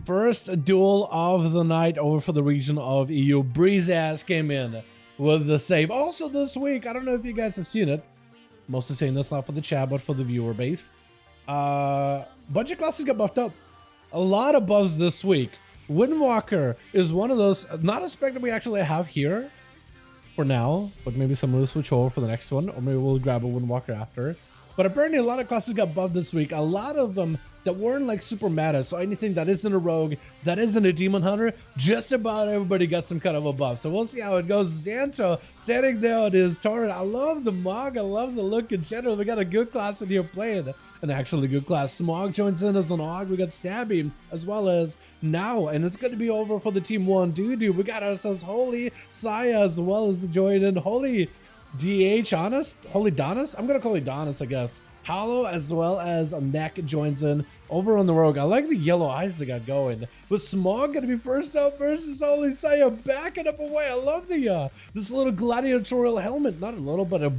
First duel of the night over for the region of EU. Breezeass came in with the save. Also this week, I don't know if you guys have seen it. Mostly saying this not for the chat, but for the viewer base. Bunch of classes got buffed up. A lot of buffs this week. Windwalker is one of those, not a spec that we actually have here for now, but maybe some will switch over for the next one, or maybe we'll grab a Windwalker after. But apparently a lot of classes got buffed this week. A lot of them that weren't like super meta. So anything that isn't a rogue, that isn't a demon hunter, just about everybody got some kind of a buff. So we'll see how it goes. Xanto standing there on his turret. I love the Mog. I love the look in general. We got a good class in here playing. An actually good class. Smog joins in as an Og. We got Stabby as well as now. And it's going to be over for the team one. Dude, we got ourselves Holy Saya as well as joining Holy DH, honest? Holy Donis? I'm gonna call it Donis, I guess. Hollow as well as a Neck joins in over on the rogue. I like the yellow eyes they got going. With Smog gonna be first up versus Holy Saya, backing up away. I love the this little gladiatorial helmet. Not a little, but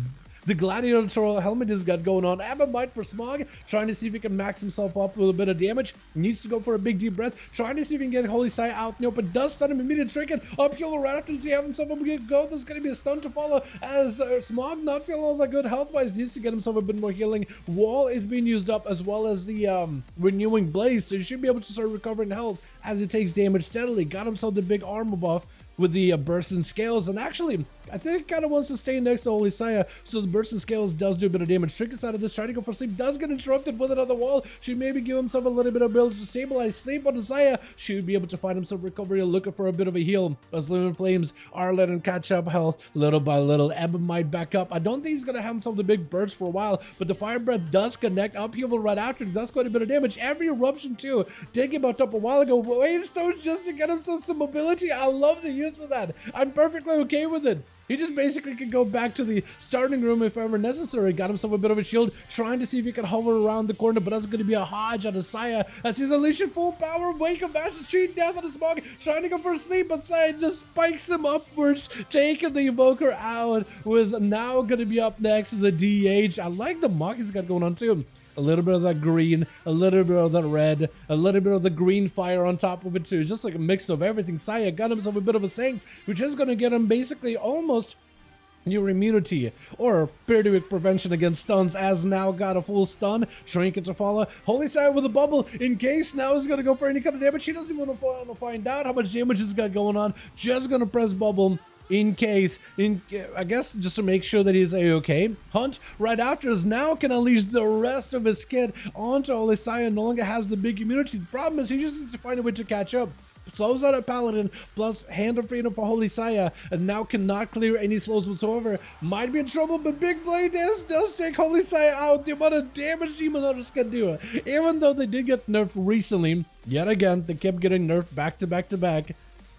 the gladiatorial helmet has got going on. Abamite for Smog, trying to see if he can max himself up with a bit of damage. Needs to go for a big deep breath, trying to see if he can get Holy Saya out in the open. Does stun him, immediate trinket, upheal right after he have himself a good go. There's going to be a stun to follow as Smog not feeling all that good health-wise, needs to get himself a bit more healing. Wall is being used up as well as the renewing blaze, so you should be able to start recovering health as it takes damage steadily. Got himself the big armor buff with the burst in scales, and actually I think it kind of wants to stay next to Holy Saya, so the burst in scales does do a bit of damage. Trinket's out of this, trying to go for sleep, does get interrupted with another wall. Should maybe give himself a little bit of ability to stabilize sleep on Saya. Should be able to find himself recovery, looking for a bit of a heal as Living Flames are letting him catch up health little by little. Ebba might back up. I don't think he's gonna have himself the big burst for a while, but the fire breath does connect. Upheaval right after, does quite a bit of damage. Every eruption too did get buffed up a while ago. Wavestones just to get himself some mobility. I love the use of that. I'm perfectly okay with it. He just basically can go back to the starting room if ever necessary. Got himself a bit of a shield, trying to see if he can hover around the corner, but that's going to be a Hodge out of Saya as he's unleashing full power. Wake up, Master Street, death on the Smog, trying to go for a sleep, but Saya just spikes him upwards, taking the Evoker out, with now going to be up next as a DH. I like the Mog he's got going on too. A little bit of that green, a little bit of that red, a little bit of the green fire on top of it too. Just like a mix of everything. Saya got himself a bit of a sink, which is going to get him basically almost your immunity or periodic prevention against stuns, as now got a full stun. Trinket to follow. Holy Saya with a bubble in case now is going to go for any kind of damage. She doesn't even want to find out how much damage he's got going on. Just going to press bubble in case, I guess just to make sure that he's a-okay. Hunt right after is now can unleash the rest of his kit onto Holy Saya. No longer has the big immunity. The problem is he just needs to find a way to catch up. Slows out a Paladin plus Hand of Freedom for Holy Saya, and now cannot clear any slows whatsoever. Might be in trouble, but Big Blade Dance does take Holy Saya out. The amount of damage Demon Hunters can do. Even though they did get nerfed recently, yet again, they kept getting nerfed back to back to back.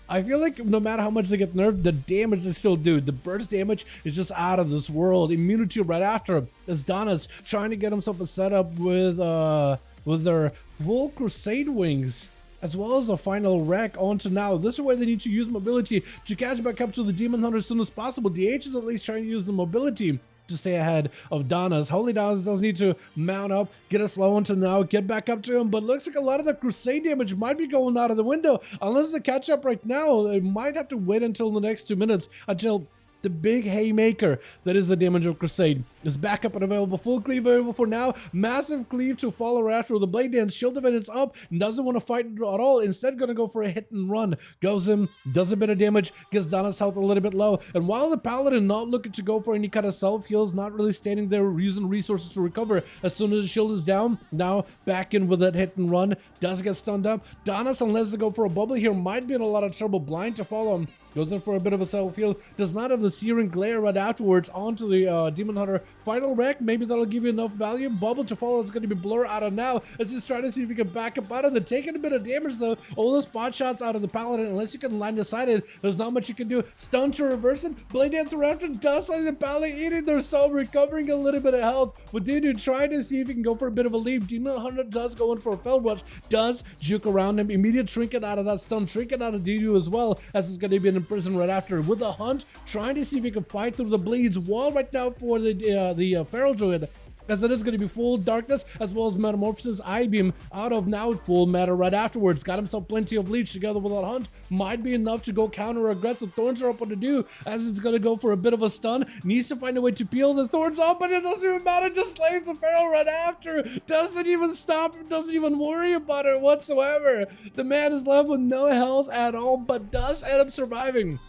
I feel like no matter how much they get nerfed, the damage they still do. The burst damage is just out of this world. Immunity right after as Donna's trying to get himself a setup with their full Crusade wings, as well as a final wreck onto now. This is where they need to use mobility to catch back up to the Demon Hunter as soon as possible. DH is at least trying to use the mobility to stay ahead of Donna's. Holy Donna's does need to mount up, get a slow onto now, get back up to him, but looks like a lot of the Crusade damage might be going out of the window. Unless they catch up right now, they might have to wait until the next 2 minutes until the big haymaker that is the damage of Crusade is back up and available. Full cleave available for now. Massive cleave to follow after the Blade Dance. Shield Defendance up. Doesn't want to fight at all. Instead going to go for a hit and run. Goes in. Does a bit of damage. Gets Donna's health a little bit low. And while the Paladin not looking to go for any kind of self-heals, not really standing there using resources to recover as soon as the shield is down. Now back in with that hit and run. Does get stunned up. Donna's, unless they go for a bubble here, might be in a lot of trouble. Blind to follow him. Goes in for a bit of a self-heal. Does not have the Searing Glare right afterwards onto the Demon Hunter. Final wreck. Maybe that'll give you enough value. Bubble to follow. It's going to be Blur out of now. As he's trying to see if he can back up out of it. Taking a bit of damage though. All the spot shots out of the Paladin. Unless you can line aside it, there's not much you can do. Stun to reverse it. Blade Dance around and dust like the Paladin eating their soul. Recovering a little bit of health. But dude, trying to see if he can go for a bit of a leap. Demon Hunter does go in for a Fell Rush. Does juke around him. Immediate trinket out of that stun. Trinket out of Dudu as well. As it's going to be in prison right after. With a hunt, trying to see if he can fight through the bleeds. Wall right now for the Feral Druid. as it is going to be full darkness as well as metamorphosis I-beam out of now full meta right afterwards. Got himself plenty of leech together with that hunt. Might be enough to go counter aggressive. Thorns are up what to do as it's going to go for a bit of a stun. Needs to find a way to peel the thorns off, but it doesn't even matter. Just slays the Pharaoh right after. Doesn't even stop. Doesn't even worry about it whatsoever. The man is left with no health at all, but does end up surviving.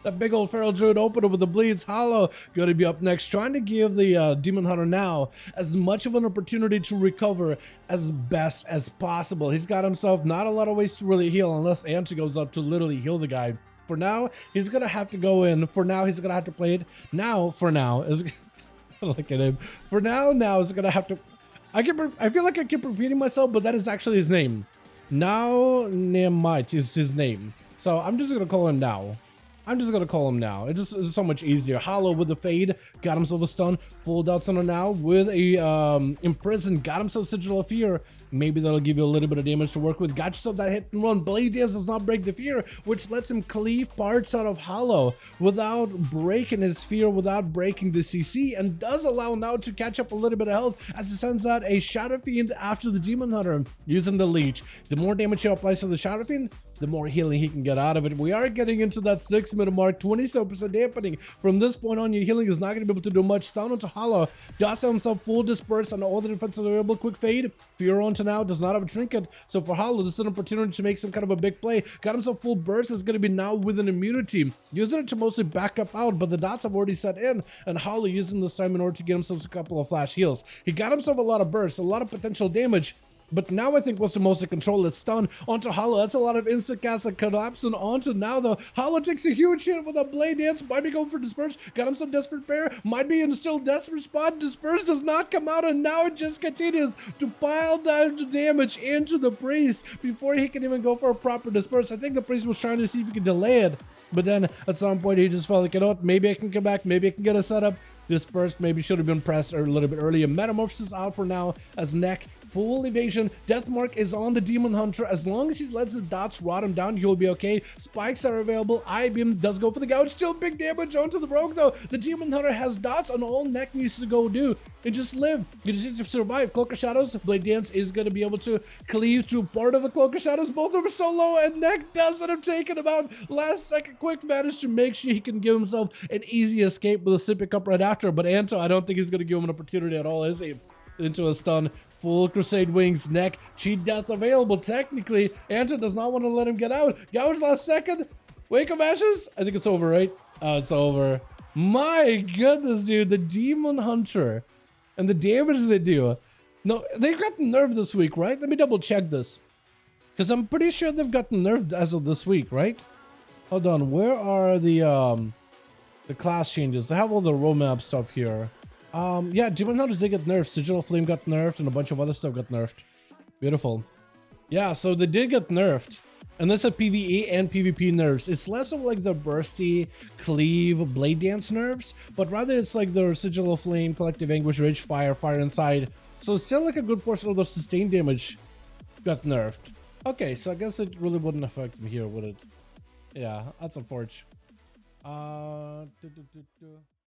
That big old Feral Druid opener with the bleeds. Hollow going to be up next, trying to give the Demon Hunter now as much of an opportunity to recover as best as possible. He's got himself not a lot of ways to really heal unless Anta goes up to literally heal the guy. For now, he's going to have to go in. For now, he's going to have to play it. Now, for now, is look at him. For now is going to have to... I feel like I keep repeating myself, but that is actually his name. Now Nehemiah is his name. So I'm just going to call him Now. I'm just gonna call him Now. It just is so much easier. Hollow with the fade, got himself a stun. Full doubts on Now with a imprison, got himself Sigil of Fear. Maybe that'll give you a little bit of damage to work with. Got yourself that hit and run. Blade Dance does not break the fear, which lets him cleave parts out of Hollow without breaking his fear, without breaking the CC, and does allow Now to catch up a little bit of health as he sends out a Shadow Fiend after the Demon Hunter using the leech. The more damage he applies to the Shadow Fiend, the more healing he can get out of it. We are getting into that 6-minute mark, 27% dampening. From this point on, your healing is not going to be able to do much. Stun onto Hollow, does have himself full disperse on all the defenses available. Quick fade, fear onto Now, does not have a trinket. So for Hollow, this is an opportunity to make some kind of a big play. Got himself full burst, is going to be now with an immunity. Using it to mostly back up out, but the dots have already set in, and Hollow using this time in order to get himself a couple of flash heals. He got himself a lot of burst, a lot of potential damage. But now I think what's the most control is stun onto Hollow. That's a lot of instant cast and collapsing onto Now though. Hollow takes a huge hit with a Blade Dance. Might be going for Disperse. Got him some Desperate Prayer. Might be in a still desperate spot. Disperse does not come out, and now it just continues to pile down the damage into the Priest before he can even go for a proper Disperse. I think the Priest was trying to see if he could delay it, but then at some point he just felt like, you know what, maybe I can come back. Maybe I can get a setup. Dispersed, maybe should have been pressed a little bit earlier. Metamorphosis out for now as Neck. Full evasion. Deathmark is on the Demon Hunter. As long as he lets the dots rot him down, he'll be okay. Spikes are available. I-beam does go for the gouge. Still big damage onto the Brogue though. The Demon Hunter has dots, and all Neck needs to go do and just live. You just need to survive. Cloak of Shadows. Blade Dance is going to be able to cleave through part of the Cloak of Shadows. Both of them are so low, and Neck does end up taking him out. Last second quick manage to make sure he can give himself an easy escape with a sippy cup right after. But Anto, I don't think he's going to give him an opportunity at all, is he? Into a stun. Full Crusade Wings. Neck. Cheat Death available. Technically, Anto does not want to let him get out. Gouge last second. Wake of Ashes. I think it's over, right? Oh, it's over. My goodness, dude. The Demon Hunter and the damage they do. No, they got nerfed this week, right? Let me double check this, because I'm pretty sure they've gotten nerfed as of this week, right? Hold on. Where are the class changes? They have all the roadmap stuff here. Yeah, Demon Hunters did get nerfed. Sigil of Flame got nerfed, and a bunch of other stuff got nerfed. Beautiful. Yeah, so they did get nerfed. And that's a PvE and PvP nerfs. It's less of like the bursty, cleave, blade dance nerfs, but rather it's like the Sigil of Flame, Collective Anguish, Rage, Fire, Fire Inside. So still like a good portion of the sustained damage got nerfed. Okay, so I guess it really wouldn't affect me here, would it? Yeah, that's unfortunate.